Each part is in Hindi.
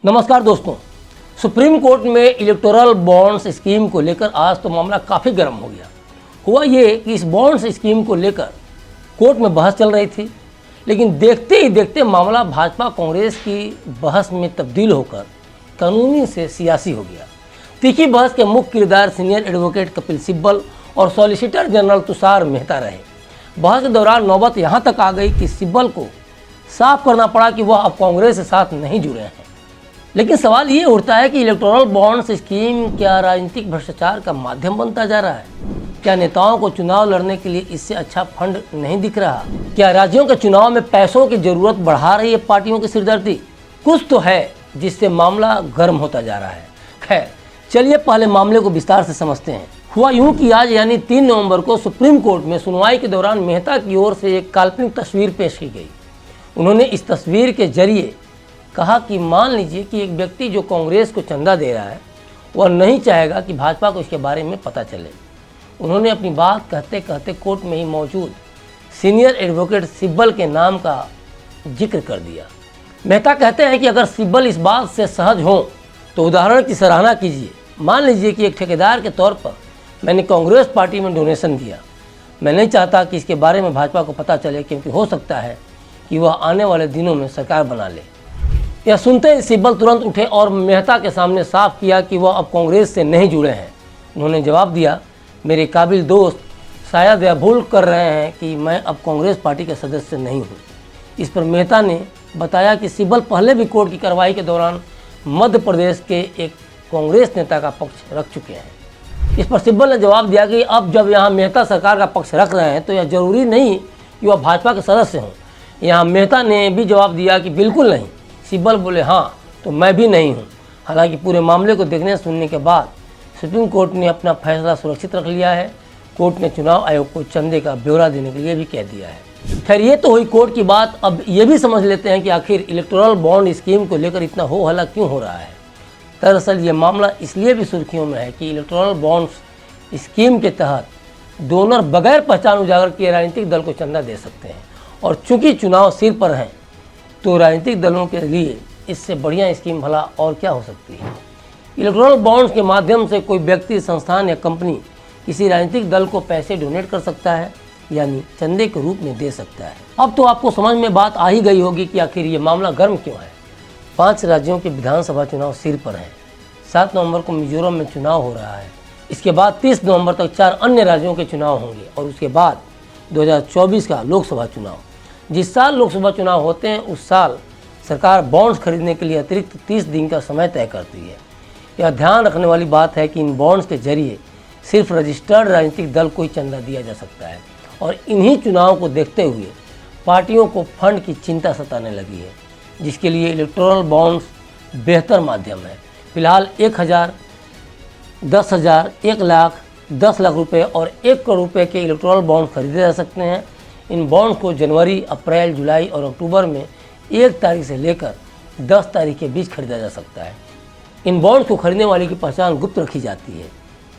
नमस्कार दोस्तों, सुप्रीम कोर्ट में इलेक्टोरल बॉन्ड्स स्कीम को लेकर आज तो मामला काफ़ी गर्म हो गया। हुआ ये कि इस बॉन्ड्स स्कीम को लेकर कोर्ट में बहस चल रही थी, लेकिन देखते ही देखते मामला भाजपा कांग्रेस की बहस में तब्दील होकर कानूनी से सियासी हो गया। तीखी बहस के मुख्य किरदार सीनियर एडवोकेट कपिल सिब्बल और सॉलिसिटर जनरल तुषार मेहता रहे। बहस के दौरान नौबत यहाँ तक आ गई कि सिब्बल को साफ करना पड़ा कि वह अब कांग्रेस के साथ नहीं जुड़े हैं। लेकिन सवाल ये उठता है कि इलेक्टोरल बॉन्ड्स स्कीम क्या राजनीतिक भ्रष्टाचार का माध्यम बनता जा रहा है? क्या नेताओं को चुनाव लड़ने के लिए इससे अच्छा फंड नहीं दिख रहा? क्या राज्यों के चुनाव में पैसों की जरूरत बढ़ा रही है पार्टियों की सिरदर्दी? कुछ तो है जिससे मामला गर्म होता जा रहा है। खैर, चलिए पहले मामले को विस्तार से समझते हैं। हुआ यूं कि आज यानी 3 नवंबर को सुप्रीम कोर्ट में सुनवाई के दौरान मेहता की ओर से एक काल्पनिक तस्वीर पेश की गई। उन्होंने इस तस्वीर के जरिए कहा कि मान लीजिए कि एक व्यक्ति जो कांग्रेस को चंदा दे रहा है वह नहीं चाहेगा कि भाजपा को इसके बारे में पता चले। उन्होंने अपनी बात कहते कहते कोर्ट में ही मौजूद सीनियर एडवोकेट सिब्बल के नाम का जिक्र कर दिया। मेहता कहते हैं कि अगर सिब्बल इस बात से सहज हों तो उदाहरण की सराहना कीजिए। मान लीजिए कि एक ठेकेदार के तौर पर मैंने कांग्रेस पार्टी में डोनेशन दिया। मैं नहीं चाहता कि इसके बारे में भाजपा को पता चले, क्योंकि हो सकता है कि वह आने वाले दिनों में सरकार बना ले। यह सुनते ही सिब्बल तुरंत उठे और मेहता के सामने साफ किया कि वह अब कांग्रेस से नहीं जुड़े हैं। उन्होंने जवाब दिया, मेरे काबिल दोस्त शायद यह भूल कर रहे हैं कि मैं अब कांग्रेस पार्टी के सदस्य नहीं हूँ। इस पर मेहता ने बताया कि सिब्बल पहले भी कोर्ट की कार्रवाई के दौरान मध्य प्रदेश के एक कांग्रेस नेता का पक्ष रख चुके हैं। इस पर सिब्बल ने जवाब दिया कि अब जब यहाँ मेहता सरकार का पक्ष रख रहे हैं तो यह जरूरी नहीं कि वह भाजपा के सदस्य हों। यहाँ मेहता ने भी जवाब दिया कि बिल्कुल नहीं। सिब्बल बोले, हाँ तो मैं भी नहीं हूँ। हालांकि पूरे मामले को देखने सुनने के बाद सुप्रीम कोर्ट ने अपना फैसला सुरक्षित रख लिया है। कोर्ट ने चुनाव आयोग को चंदे का ब्यौरा देने के लिए भी कह दिया है। खैर, ये तो हुई कोर्ट की बात। अब ये भी समझ लेते हैं कि आखिर इलेक्टोरल बॉन्ड स्कीम को लेकर इतना हो हल्ला क्यों हो रहा है। दरअसल ये मामला इसलिए भी सुर्खियों में है कि इलेक्टोरल बॉन्ड्स स्कीम के तहत डोनर बगैर पहचान उजागर किए राजनीतिक दल को चंदा दे सकते हैं, और चूंकि चुनाव सिर पर हैं तो राजनीतिक दलों के लिए इससे बढ़िया स्कीम भला और क्या हो सकती है। इलेक्टोरल बॉन्ड्स के माध्यम से कोई व्यक्ति, संस्थान या कंपनी किसी राजनीतिक दल को पैसे डोनेट कर सकता है, यानी चंदे के रूप में दे सकता है। अब तो आपको समझ में बात आ ही गई होगी कि आखिर ये मामला गर्म क्यों है। 5 राज्यों के विधानसभा चुनाव सिर पर हैं। 7 नवंबर को मिजोरम में चुनाव हो रहा है। इसके बाद 30 नवंबर तक 4 अन्य राज्यों के चुनाव होंगे और उसके बाद 2024 का लोकसभा चुनाव। जिस साल लोकसभा चुनाव होते हैं उस साल सरकार बॉन्ड्स खरीदने के लिए अतिरिक्त 30 दिन का समय तय करती है। यह ध्यान रखने वाली बात है कि इन बॉन्ड्स के जरिए सिर्फ रजिस्टर्ड राजनीतिक दल को ही चंदा दिया जा सकता है, और इन्हीं चुनाव को देखते हुए पार्टियों को फंड की चिंता सताने लगी है, जिसके लिए इलेक्टोरल बॉन्ड्स बेहतर माध्यम है। फिलहाल 1000, 10,000, 1 लाख, 10 लाख रुपये और 1 करोड़ रुपये के इलेक्टोरल बॉन्ड खरीदे जा सकते हैं। इन बॉन्ड्स को जनवरी, अप्रैल, जुलाई और अक्टूबर में 1 तारीख से लेकर 10 तारीख के बीच खरीदा जा सकता है। इन बॉन्ड्स को खरीदने वाले की पहचान गुप्त रखी जाती है।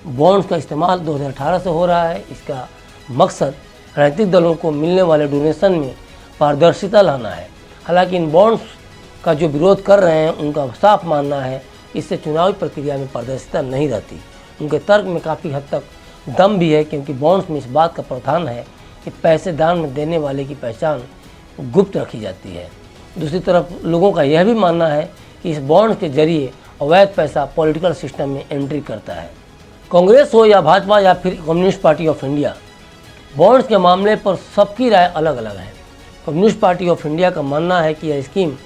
बॉन्ड्स का इस्तेमाल 2018 से हो रहा है। इसका मकसद राजनीतिक दलों को मिलने वाले डोनेशन में पारदर्शिता लाना है। हालांकि इन बॉन्ड्स का जो विरोध कर रहे हैं उनका साफ मानना है इससे चुनावी प्रक्रिया में पारदर्शिता नहीं रहती। उनके तर्क में काफ़ी हद तक दम भी है, क्योंकि बॉन्ड्स में इस बात का प्रावधान है कि पैसे दान में देने वाले की पहचान गुप्त रखी जाती है। दूसरी तरफ लोगों का यह भी मानना है कि इस बॉन्ड के जरिए अवैध पैसा पॉलिटिकल सिस्टम में एंट्री करता है। कांग्रेस हो या भाजपा या फिर communist party of India, bonds के मामले पर सबकी राय अलग अलग है। कम्युनिस्ट पार्टी ऑफ इंडिया का मानना है कि यह स्कीम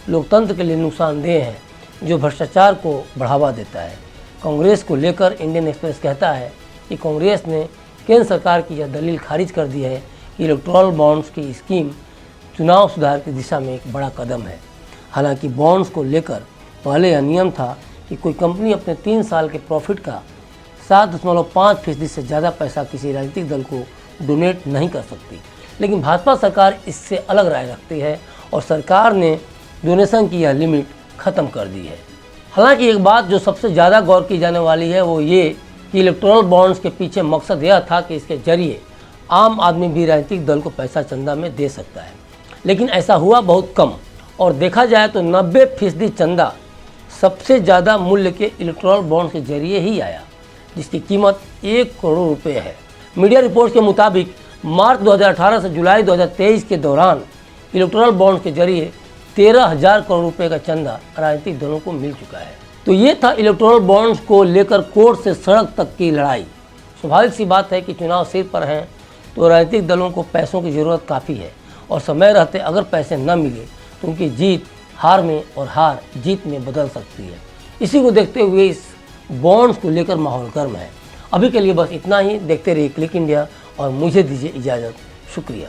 लोकतंत्र के लिए नुकसानदेह है, जो भ्रष्टाचार को बढ़ावा देता है। कांग्रेस को लेकर इंडियन एक्सप्रेस कहता है कि कांग्रेस ने केंद्र सरकार की यह दलील खारिज कर दी है कि इलेक्टोरल बॉन्ड्स की स्कीम चुनाव सुधार की दिशा में एक बड़ा कदम है। हालांकि बॉन्ड्स को लेकर पहले यह नियम था कि कोई कंपनी अपने 3 साल के प्रॉफिट का 7.5% से ज़्यादा पैसा किसी राजनीतिक दल को डोनेट नहीं कर सकती। लेकिन भाजपा सरकार इससे अलग राय रखती है और सरकार ने डोनेशन की यह लिमिट ख़त्म कर दी है। हालांकि एक बात जो सबसे ज़्यादा गौर की जाने वाली है वो ये कि इलेक्टोरल बॉन्ड्स के पीछे मकसद यह था कि इसके जरिए आम आदमी भी राजनीतिक दल को पैसा चंदा में दे सकता है। लेकिन ऐसा हुआ बहुत कम, और देखा जाए तो 90% चंदा सबसे ज़्यादा मूल्य के इलेक्टोरल बॉन्ड के जरिए ही आया, जिसकी कीमत 1 करोड़ रुपए है। मीडिया रिपोर्ट्स के मुताबिक मार्च 2018 से जुलाई 2023 के दौरान इलेक्टोरल बॉन्ड के जरिए 13,000 करोड़ रुपए का चंदा राजनीतिक दलों को मिल चुका है। तो ये था इलेक्टोरल बॉन्ड्स को लेकर कोर्ट से सड़क तक की लड़ाई। स्वाभाविक सी बात है कि चुनाव सिर पर हैं तो राजनीतिक दलों को पैसों की ज़रूरत काफ़ी है, और समय रहते अगर पैसे न मिले तो उनकी जीत हार में और हार जीत में बदल सकती है। इसी को देखते हुए इस बॉन्ड्स को लेकर माहौल गर्म है। अभी के लिए बस इतना ही। देखते रहिए क्लिक इंडिया और मुझे दीजिए इजाज़त। शुक्रिया।